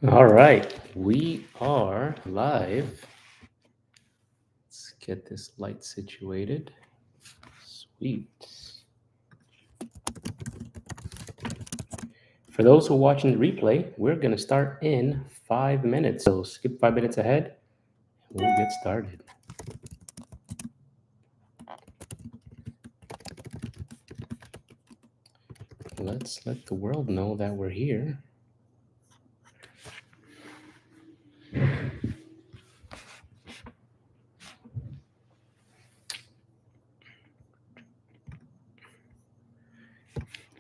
All right, we are live. Let's get this light situated. Sweet. For those who are watching the replay, we're going to start in 5 minutes. So skip 5 minutes ahead and we'll get started. Let's let the world know that we're here.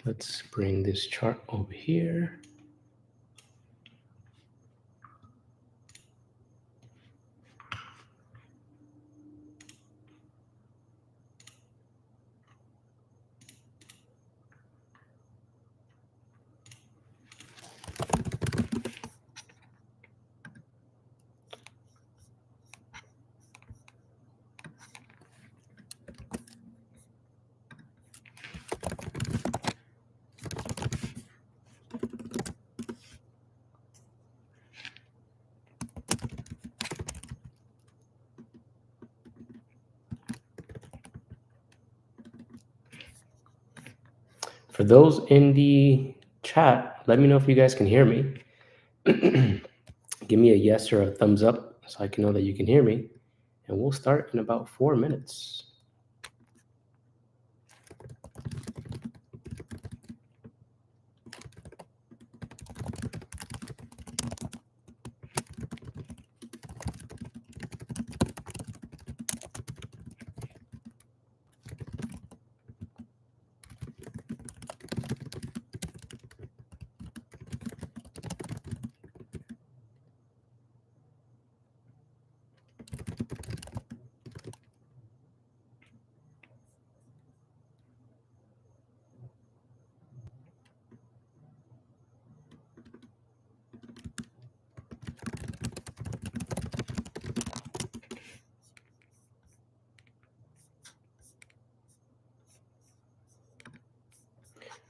Let's bring this chart over here. For those in the chat, let me know if you guys can hear me. Give me a yes or a thumbs up so I can know that you can hear me. And we'll start in about 4 minutes.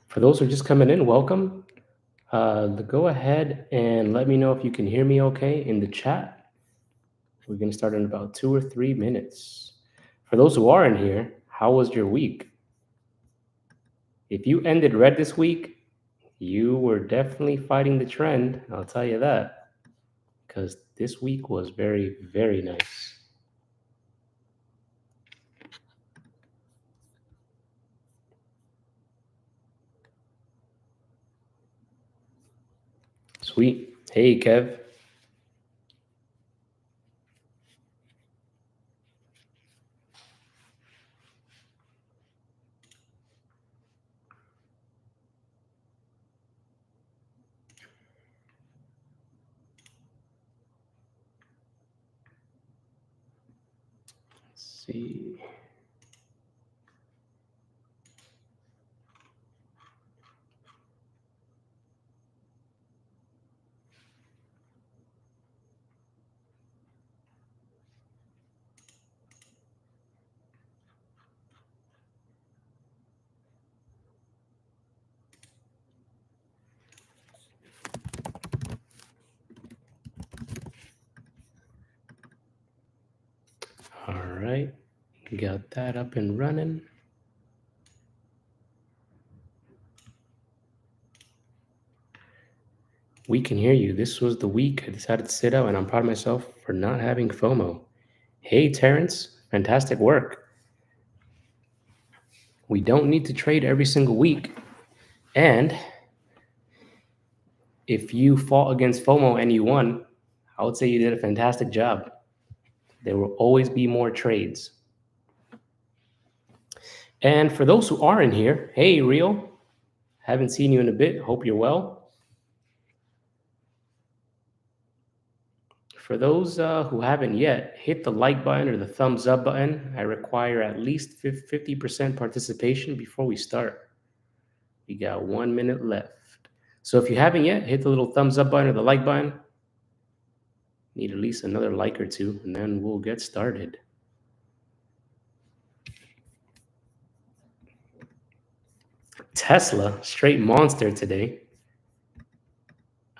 For those who are just coming in, welcome. Go ahead and let me know if you can hear me okay in the chat. We're going to start in about 2 or 3 minutes. For those who are in here, how was your week? If you ended red this week, you were definitely fighting the trend, I'll tell you that, because this week was very, very nice. Sweet. Hey, Kev. Let's see. All right. Got that up and running. We can hear you. This was the week I decided to sit out, and I'm proud of myself for not having FOMO. Hey, Terrence, fantastic work. We don't need to trade every single week. And if you fought against FOMO and you won, I would say you did a fantastic job. There will always be more trades. And for those who are in here, hey, Rio, haven't seen you in a bit. Hope you're well. For those who haven't yet, hit the like button or the thumbs up button. I require at least 50% participation before we start. We got 1 minute left. So if you haven't yet, hit the little thumbs up button or the like button. Need at least another like or two, and then we'll get started. Tesla, straight monster today.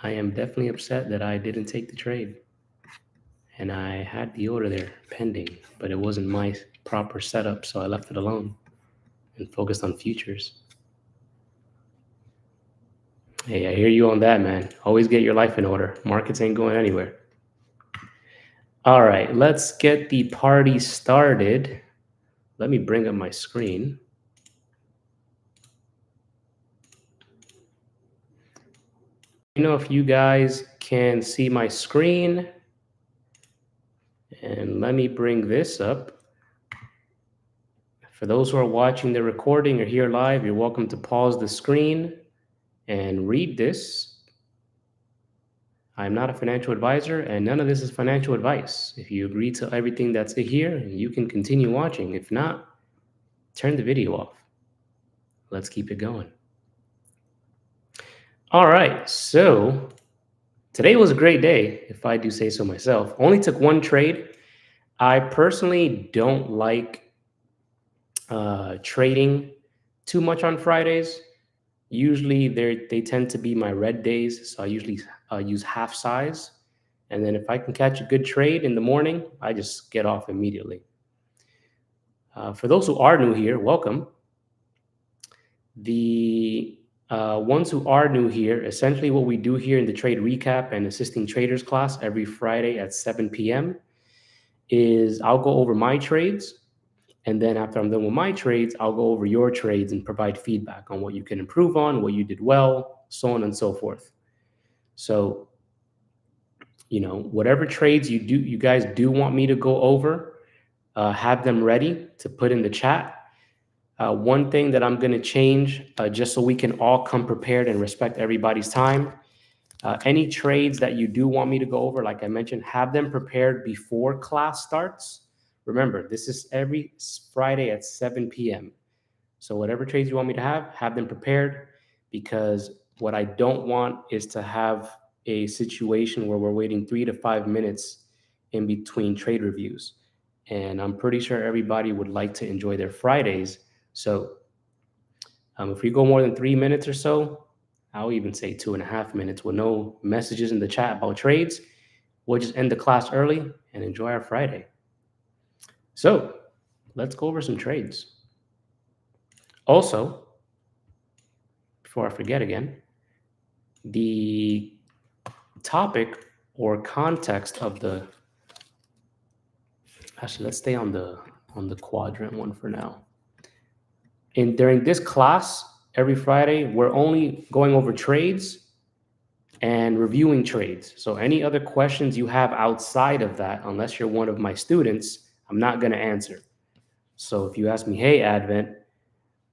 I am definitely upset that I didn't take the trade. And I had the order there pending, but it wasn't my proper setup, so I left it alone and focused on futures. Hey, I hear you on that, man. Always get your life in order. Markets ain't going anywhere. All right, let's get the party started. Let me bring up my screen. You know if you guys can see my screen. And let me bring this up. For those who are watching the recording or here live, you're welcome to pause the screen and read this. I'm not a financial advisor, and none of this is financial advice. If you agree to everything that's here, you can continue watching. If not, turn the video off. Let's keep it going. All right, so today was a great day, if I do say so myself. Only took one trade. I personally don't like trading too much on Fridays. Usually they tend to be my red days, so I usually use half size. And then if I can catch a good trade in the morning, I just get off immediately. For those who are new here, welcome. The ones who are new here, essentially what we do here in the trade recap and assisting traders class every Friday at 7 p.m. is I'll go over my trades. And then after I'm done with my trades, I'll go over your trades and provide feedback on what you can improve on, what you did well, so on and so forth. So, whatever trades you guys do want me to go over, have them ready to put in the chat. One thing that I'm going to change, just so we can all come prepared and respect everybody's time. Any trades that you do want me to go over, like I mentioned, have them prepared before class starts. Remember, this is every Friday at 7 p.m. So whatever trades you want me to have them prepared, because what I don't want is to have a situation where we're waiting 3 to 5 minutes in between trade reviews. And I'm pretty sure everybody would like to enjoy their Fridays. So if we go more than 3 minutes or so, I'll even say 2.5 minutes with no messages in the chat about trades, we'll just end the class early and enjoy our Friday. So let's go over some trades. Also, before I forget again, the topic or context of actually, let's stay on the quadrant one for now. During this class, every Friday, we're only going over trades and reviewing trades. So any other questions you have outside of that, unless you're one of my students, I'm not going to answer. So if you ask me, hey, Advent,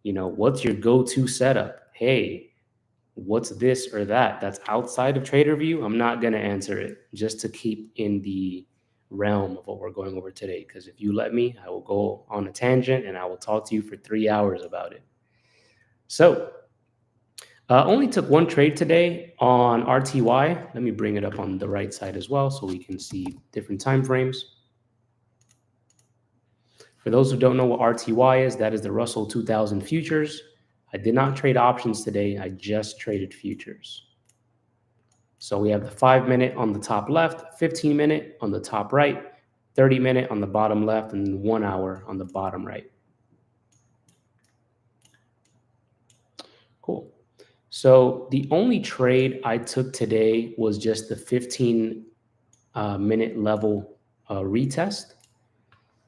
what's your go-to setup? Hey, what's this or that? That's outside of trade review. I'm not going to answer it, just to keep in the realm of what we're going over today. Because if you let me, I will go on a tangent and I will talk to you for 3 hours about it. So only took one trade today on RTY. Let me bring it up on the right side as well so we can see different time frames. For those who don't know what RTY is, that is the Russell 2000 futures. I did not trade options today. I just traded futures. So we have the 5-minute on the top left, 15-minute on the top right, 30-minute on the bottom left, and 1 hour on the bottom right. Cool. So the only trade I took today was just the 15-minute level retest.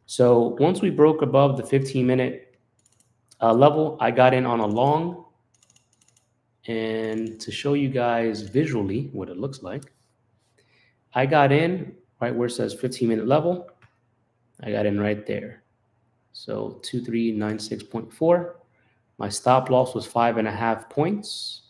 So once we broke above the 15-minute level, I got in on a long. And to show you guys visually what it looks like, I got in right where it says 15-minute level. I got in right there. So 2396.4. My stop loss was 5.5 points.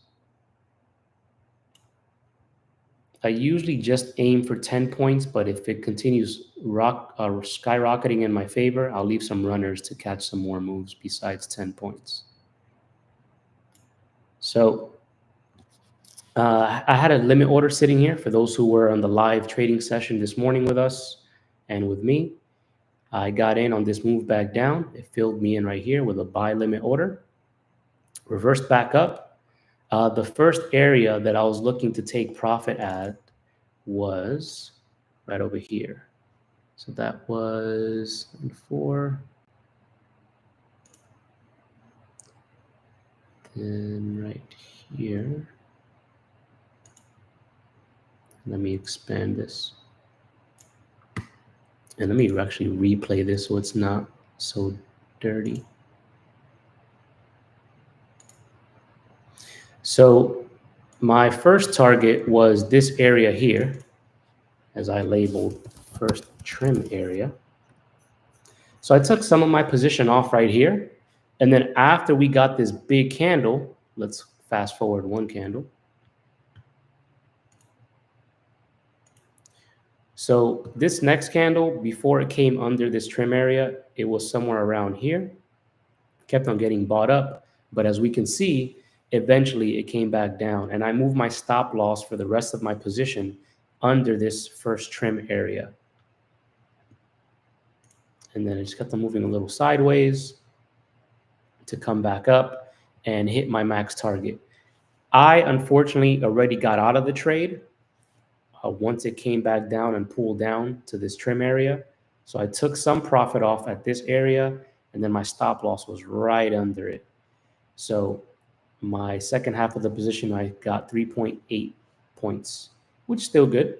I usually just aim for 10 points, but if it continues skyrocketing in my favor, I'll leave some runners to catch some more moves besides 10 points. So I had a limit order sitting here for those who were on the live trading session this morning with us and with me. I got in on this move back down. It filled me in right here with a buy limit order. Reversed back up. The first area that I was looking to take profit at was right over here. So that was 4. Then right here. Let me expand this. And let me actually replay this so it's not so dirty. So my first target was this area here, as I labeled first trim area. So I took some of my position off right here. And then after we got this big candle, let's fast forward one candle. So this next candle, before it came under this trim area, it was somewhere around here, kept on getting bought up. But as we can see, eventually it came back down, and I moved my stop loss for the rest of my position under this first trim area. And then it just kept on moving a little sideways to come back up and hit my max target. I unfortunately already got out of the trade once it came back down and pulled down to this trim area. So I took some profit off at this area, and then my stop loss was right under it. So my second half of the position, I got 3.8 points, which is still good.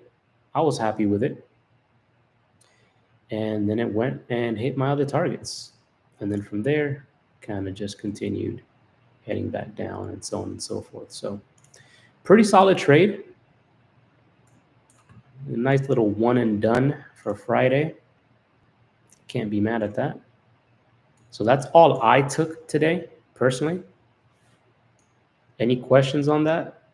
I was happy with it. And then it went and hit my other targets. And then from there, kind of just continued heading back down and so on and so forth. So pretty solid trade. A nice little one and done for Friday. Can't be mad at that. So that's all I took today, personally. Any questions on that?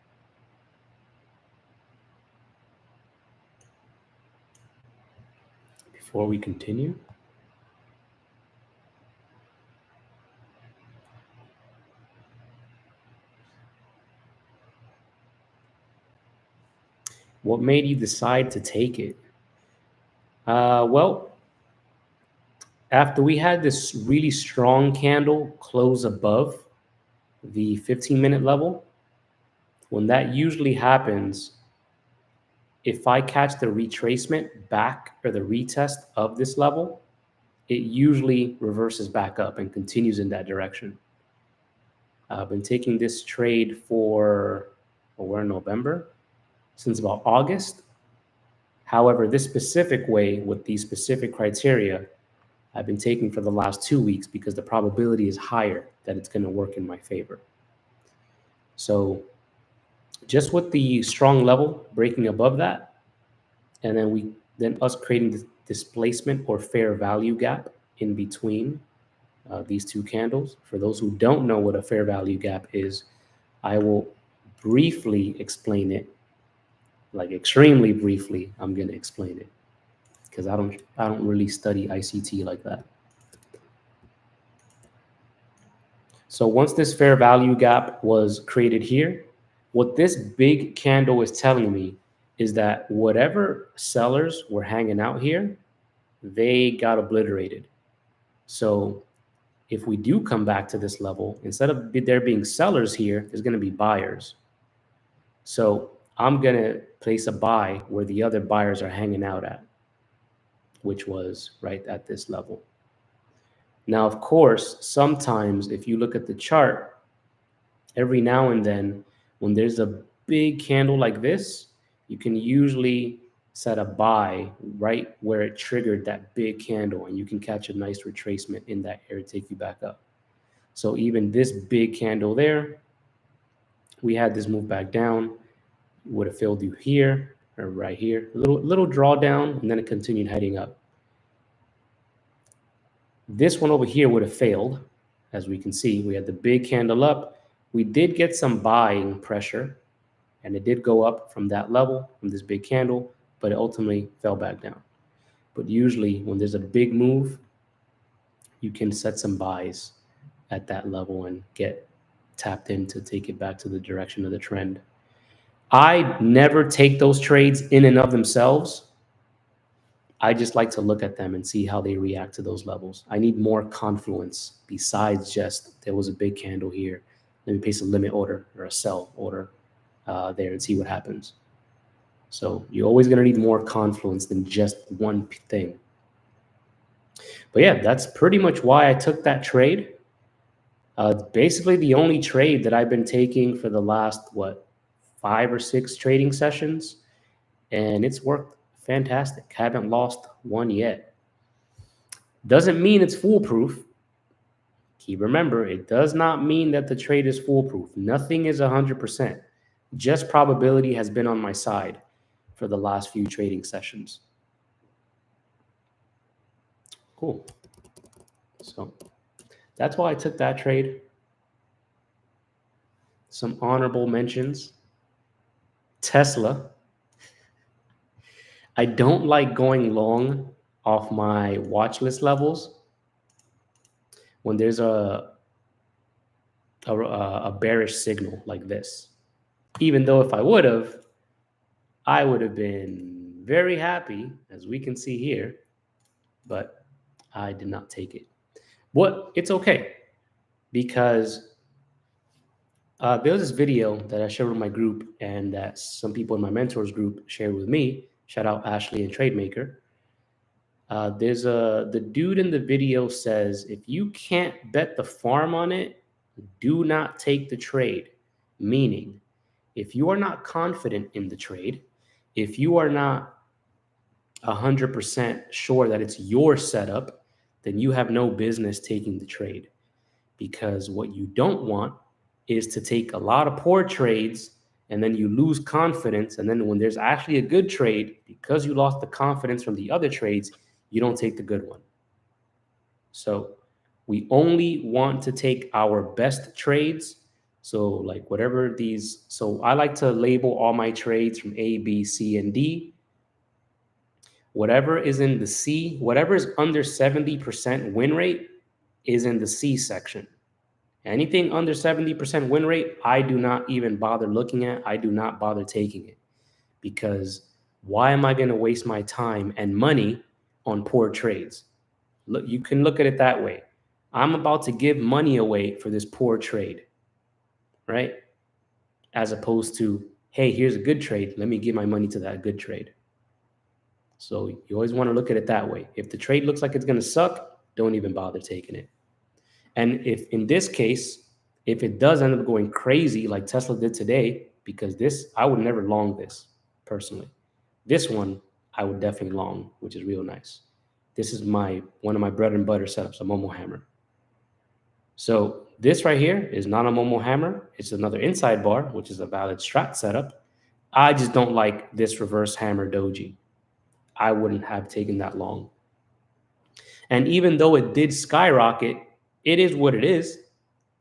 Before we continue? What made you decide to take it? Well, after we had this really strong candle close above the 15-minute level, when that usually happens, if I catch the retracement back or the retest of this level, it usually reverses back up and continues in that direction. I've been taking this trade for, well, we're in November, since about August. However, this specific way with these specific criteria, I've been taking for the last 2 weeks because the probability is higher that it's going to work in my favor. So just with the strong level breaking above that, and then us creating the displacement or fair value gap in between these two candles. For those who don't know what a fair value gap is, I will briefly explain it, like extremely briefly. I'm going to explain it because I don't really study ICT like that. So once this fair value gap was created here, what this big candle is telling me is that whatever sellers were hanging out here, they got obliterated. So if we do come back to this level, instead of there being sellers here, there's going to be buyers. So I'm going to place a buy where the other buyers are hanging out at, which was right at this level. Now, of course, sometimes if you look at the chart, every now and then, when there's a big candle like this, you can usually set a buy right where it triggered that big candle, and you can catch a nice retracement in that area, take you back up. So even this big candle there, we had this move back down, would have filled you here or right here, a little drawdown, and then it continued heading up. This one over here would have failed. As we can see, we had the big candle up. We did get some buying pressure, and it did go up from that level, from this big candle, but it ultimately fell back down. But usually when there's a big move, you can set some buys at that level and get tapped in to take it back to the direction of the trend. I never take those trades in and of themselves. I just like to look at them and see how they react to those levels. I need more confluence besides just there was a big candle here. Let me place a limit order or a sell order there and see what happens. So you're always going to need more confluence than just one thing. But yeah, that's pretty much why I took that trade. Basically the only trade that I've been taking for the last, 5 or 6 trading sessions, and it's worked fantastic. Haven't lost one yet. Doesn't mean it's foolproof. Remember, it does not mean that the trade is foolproof. Nothing is 100%. Just probability has been on my side for the last few trading sessions. Cool. So that's why I took that trade. Some honorable mentions. Tesla. I don't like going long off my watch list levels when there's a bearish signal like this. Even though if I would have been very happy, as we can see here, but I did not take it. It's okay, because there was this video that I shared with my group and that some people in my mentors group shared with me. Shout out Ashley and Trademaker. The dude in the video says, if you can't bet the farm on it, do not take the trade. Meaning, if you are not confident in the trade, if you are not 100% sure that it's your setup, then you have no business taking the trade. Because what you don't want is to take a lot of poor trades and then you lose confidence. And then when there's actually a good trade, because you lost the confidence from the other trades, you don't take the good one. So we only want to take our best trades. So like whatever these, so I like to label all my trades from A, B, C, and D. Whatever is in the C, whatever is under 70% win rate is in the C section. Anything under 70% win rate, I do not even bother looking at. I do not bother taking it, because why am I going to waste my time and money on poor trades? Look, you can look at it that way. I'm about to give money away for this poor trade, right? As opposed to, hey, here's a good trade. Let me give my money to that good trade. So you always want to look at it that way. If the trade looks like it's going to suck, don't even bother taking it. And if in this case, if it does end up going crazy like Tesla did today, because this, I would never long this personally. This one, I would definitely long, which is real nice. This is one of my bread and butter setups, a Momo hammer. So this right here is not a Momo hammer. It's another inside bar, which is a valid strat setup. I just don't like this reverse hammer doji. I wouldn't have taken that long. And even though it did skyrocket, it is what it is.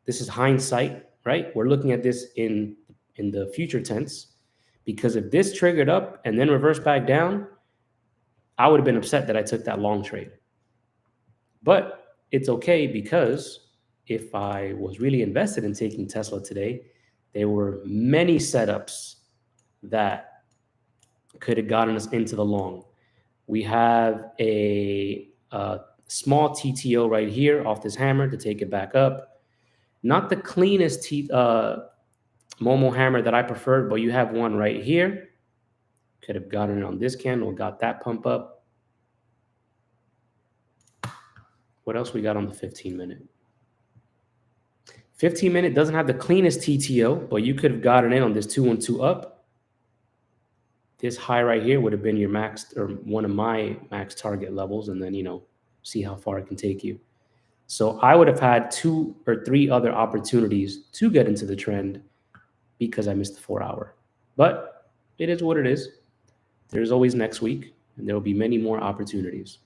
This is hindsight, right? We're looking at this in the future tense, because if this triggered up and then reversed back down, I would have been upset that I took that long trade. But it's okay, because if I was really invested in taking Tesla today, there were many setups that could have gotten us into the long. We have a small TTO right here off this hammer to take it back up. Not the cleanest Momo hammer that I preferred, but you have one right here. Could have gotten it on this candle, got that pump up. What else we got on the 15-minute? 15-minute doesn't have the cleanest TTO, but you could have gotten in on this 212 up. This high right here would have been your max, or one of my max target levels, and then, see how far it can take you. So I would have had 2 or 3 other opportunities to get into the trend because I missed the 4-hour. But it is what it is. There's always next week, and there will be many more opportunities.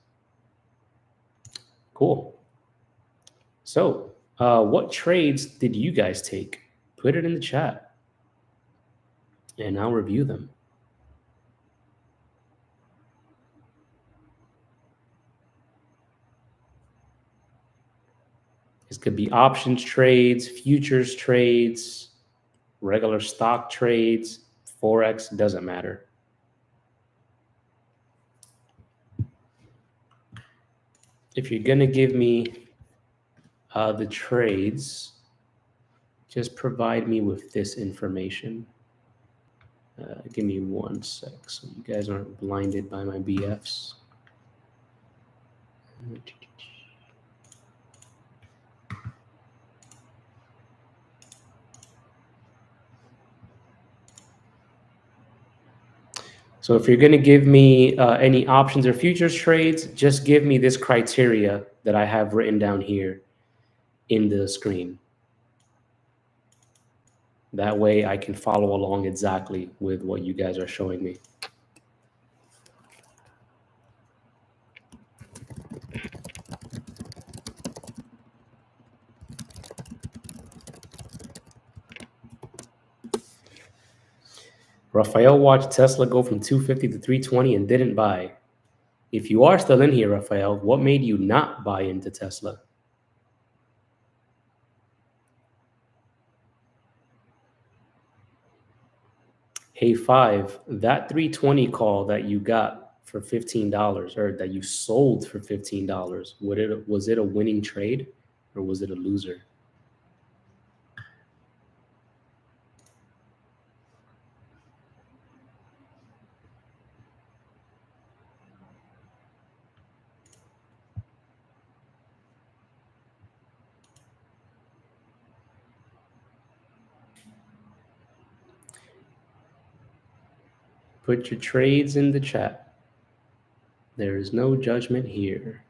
Cool. So what trades did you guys take? Put it in the chat, and I'll review them. This could be options trades, futures trades, regular stock trades, Forex, doesn't matter. If you're going to give me the trades, just provide me with this information. Give me 1 sec so you guys aren't blinded by my BFs. So if you're going to give me any options or futures trades, just give me this criteria that I have written down here in the screen. That way I can follow along exactly with what you guys are showing me. Raphael watched Tesla go from 250 to 320 and didn't buy. If you are still in here, Raphael, what made you not buy into Tesla? Hey, Five, that 320 call that you got for $15 or that you sold for $15, was it a winning trade or was it a loser? Put your trades in the chat. There is no judgment here.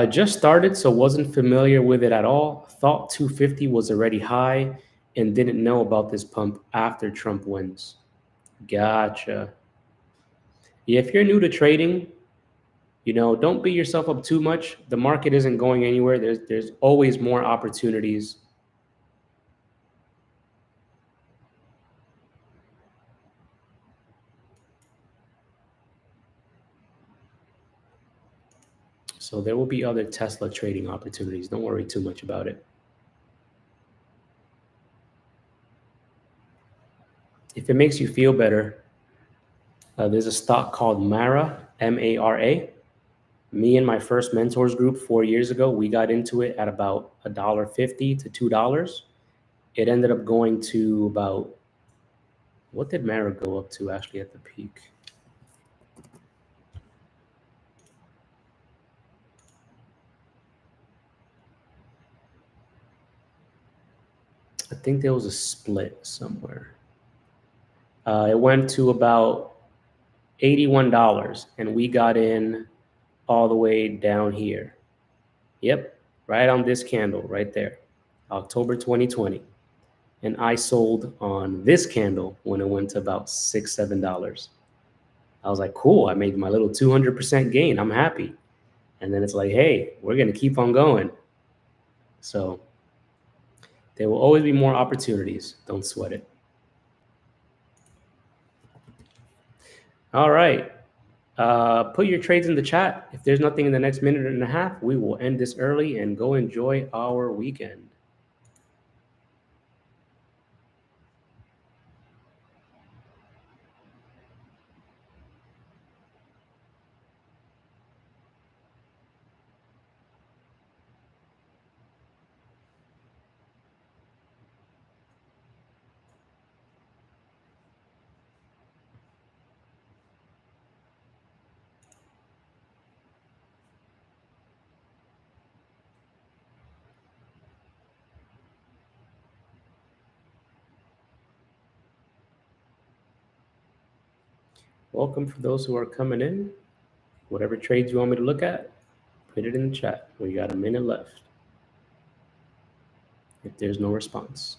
Just started, so wasn't familiar with it at all. Thought 250 was already high and didn't know about this pump after Trump wins. Gotcha. Yeah, if you're new to trading, don't beat yourself up too much. The market isn't going anywhere. There's always more opportunities. So there will be other Tesla trading opportunities. Don't worry too much about it. If it makes you feel better, there's a stock called Mara, M-A-R-A. Me and my first mentors group 4 years ago, we got into it at about $1.50 to $2. It ended up going to about, what did Mara go up to actually at the peak? I think there was a split somewhere. It went to about $81 and we got in all the way down here. Yep, right on this candle right there, October 2020. And I sold on this candle when it went to about $6, $7. I was like, cool, I made my little 200% gain. I'm happy. And then it's like, hey, we're going to keep on going. So there will always be more opportunities. Don't sweat it. All right. Put your trades in the chat. If there's nothing in the next minute and a half, we will end this early and go enjoy our weekend. Welcome for those who are coming in. Whatever trades you want me to look at, put it in the chat. We got a minute left. If there's no response.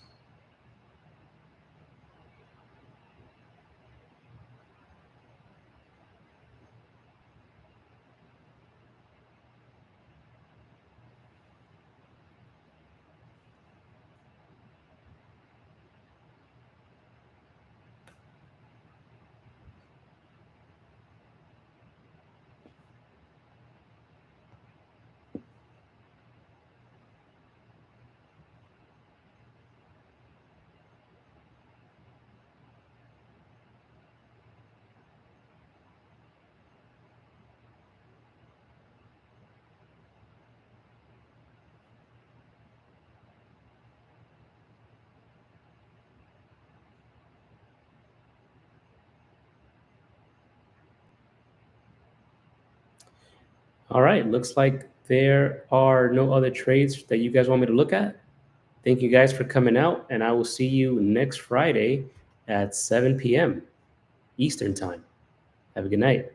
All right, looks like there are no other trades that you guys want me to look at. Thank you guys for coming out, and I will see you next Friday at 7 p.m. Eastern Time. Have a good night.